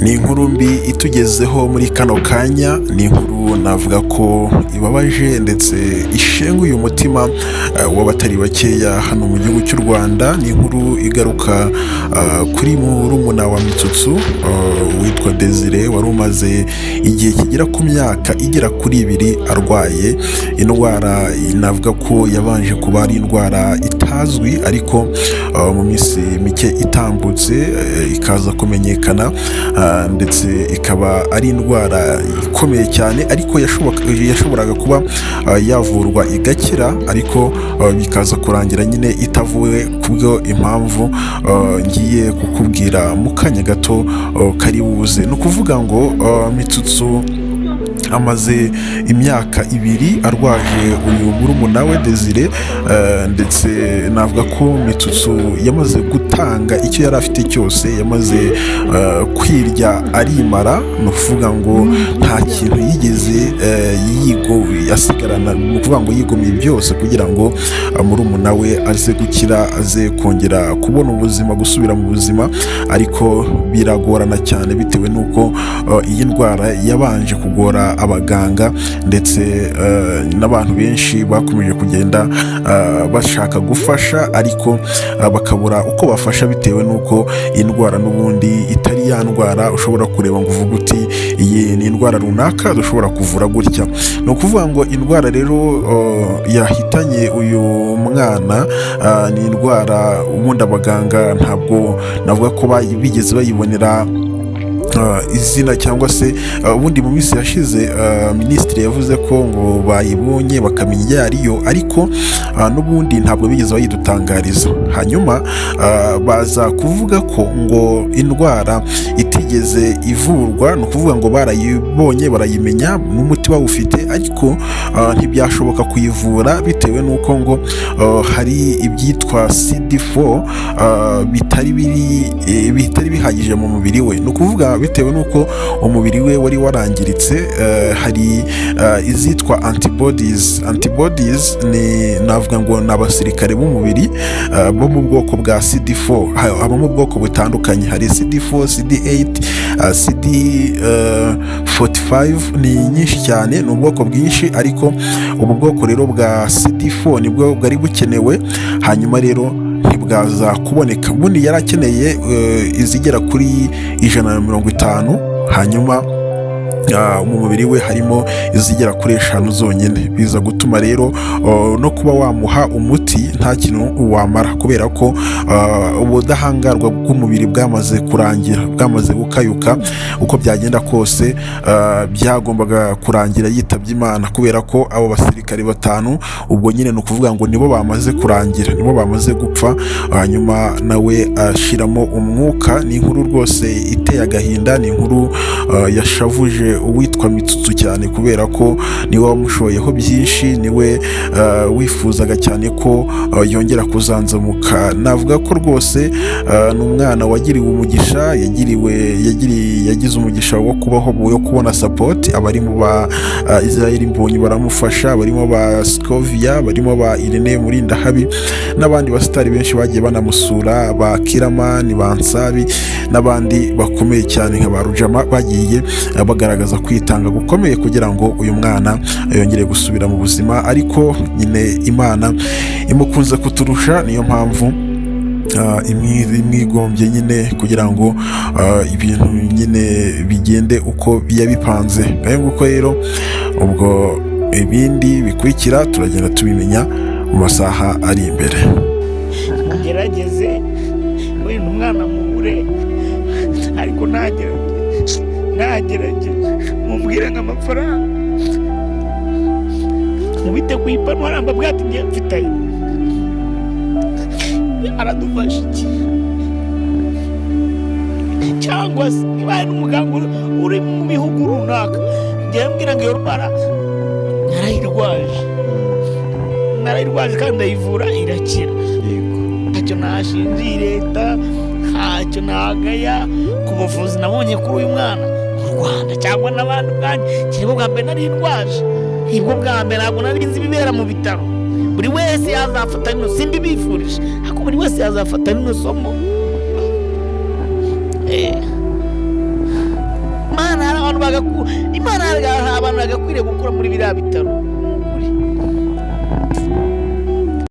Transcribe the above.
ni inkuru mbi itugezeho muri kano kanya. ni inkuru navuga ko ibabaje ndetse ishenguye umutima w'abatari bakeya hano mu gihugu cy'u Rwanda. ni inkuru igaruka kuri Murumuna wa Mitsutsu witwa Desire, wari umaze igihe kigera ku myaka igera kuri 2 arwaye indwara. navuga ko yabanje kuba ari indwara itazwi, ariko mu minsi mike itambutse ikaza kumenyekana, ndetse ikaba ari indwara ikomeye cyane, ariko yashoboraga kuba yavurwa igakira, ariko bikaza kurangira nyine itavuwe kubwo impamvu ngiye kukubwira mu kanya gato kari buze. ni ukuvuga ngo Mitsutsu amaze imyaka 2 arwaje uyu murumuna we Desire, ndetse navuga ko Mitsutsu yamaze gutanga icyo yari afite cyose, yamaze kwirya arimara. ni ukuvuga ngo nta kintu yigeze asigarana, ni ukuvuga ngo yigomeye byose kugira ngo murumuna we aze gukira, aze kongera kubona ubuzima, gusubira mu buzima, ariko biragorana cyane bitewe n'uko iyi ndwara yabanje kugora abaganga, ndetse n'abantu benshi bakomeje kugenda bashaka gufasha, ariko bakabura uko bafasha bitewe n'uko indwara n'ubundi itari ya ndwara ushobora kureba ngo uvuge uti iyi ni indwara runaka dushobora kuvura gutya. ni ukuvuga ngo indwara rero yahitanye uyu mwana ni indwara ubundi abaganga ntabwo navuga ko bigeze bayibonera izina, cyangwa se ubundi mu minsi yashize minisitiri yavuze ko ngo bayibonye bakamenya iyo ariyo, ariko n'ubundi ntabwo bigeze bayidutangariza. hanyuma baza kuvuga ko ngo indwara itigeze ivurwa, ni ukuvuga ngo barayibonye barayimenya n'umuti bawufite, ariko ntibyashoboka kuyivura bitewe n'uko ngo hari ibyitwa CD4 bitari bihagije mu mubiri we. ni ukuvuga bitewe n'uko umubiri we wari warangiritse, hari izitwa antibodies navuga ngo ni abasirikare b'umubiri bo mu bwoko bwa CD4. habamo ubwoko butandukanye, hari CD4, CD8, CD45, ni nyinshi cyane, ni ubwoko bwinshi, ariko ubu bwoko rero bwa CD4 nibwo bwari bukenewe. hanyuma rero ntibwaza kuboneka. ubundi yari akeneye izigera kuri 150, hanyuma mu mubiri we harimo izigera kuri 5 zonyine. biza gutuma rero no kuba wamuha umuti nta kintu wamara, kubera ko ubudahangarwa bw'umubiri bwamaze kurangira, bwamaze gukayuka. uko byagenda kose byagombaga kurangira yitabye Imana, kubera ko abo basirikare 5 ubwo nyine ni ukuvuga ngo nibo bamaze kurangira, nibo bamaze gupfa. hanyuma nawe ashiramo umwuka. ni inkuru rwose iteye agahinda, ni inkuru yashavuje uwitwa Mitsutsu cyane, kubera ko niwe wamushoyeho byinshi, niwe wifuzaga cyane ko yongera kuzanzamuka. navuga ko rwose ni umwana wagiriwe umugisha, yagize umugisha wo kubaho, wo kubona support. abarimo ba Israel Mbonyi baramufasha, barimo ba Scovia, barimo ba Irene Murindahabi, n'abandi basitari benshi bagiye banamusura, ba Kiramani, ba Nsabi, n'abandi bakomeye cyane nka ba Rujama, bagiye bagaragaza kwitanga gukomeye kugira ngo uyu mwana yongere gusubira mu buzima. ariko nyine Imana imukunze kuturusha, niyo mpamvu imwigombye nyine kugira ngo ibintu nyine bigende uko yabipanze. ngaho nguko rero, ubwo ibindi bikurikira turagenda tubimenya mu masaha ari imbere. ugerageze wenda umwana mubure, ariko ntagerageze mubwire nk'amafaranga mubite ku ipanu aramba bwati ngiye mfitayo, aradufasha iki? cyangwa se niba hari n'umuganga uri mu bihugu runaka ngiye mbwira ngo iyo ndwara narayirwaje kandi ndayivura irakira. ntacyo nashinjiye leta, ntacyo nagaya ku buvuzi nabonye kuri uyu mwana mu Rwanda cyangwa n'abandi bwanjye. kirimo bwa mbere nari ndwaje, nibwo bwa mbere, ntabwo nari nzi ibibera mu bitaro. buri wese yazafata rino, simbi bifurije, ariko buri wese yazafata rino somo. imana hari abantu bagakwiriye gukura muri biriya bitaro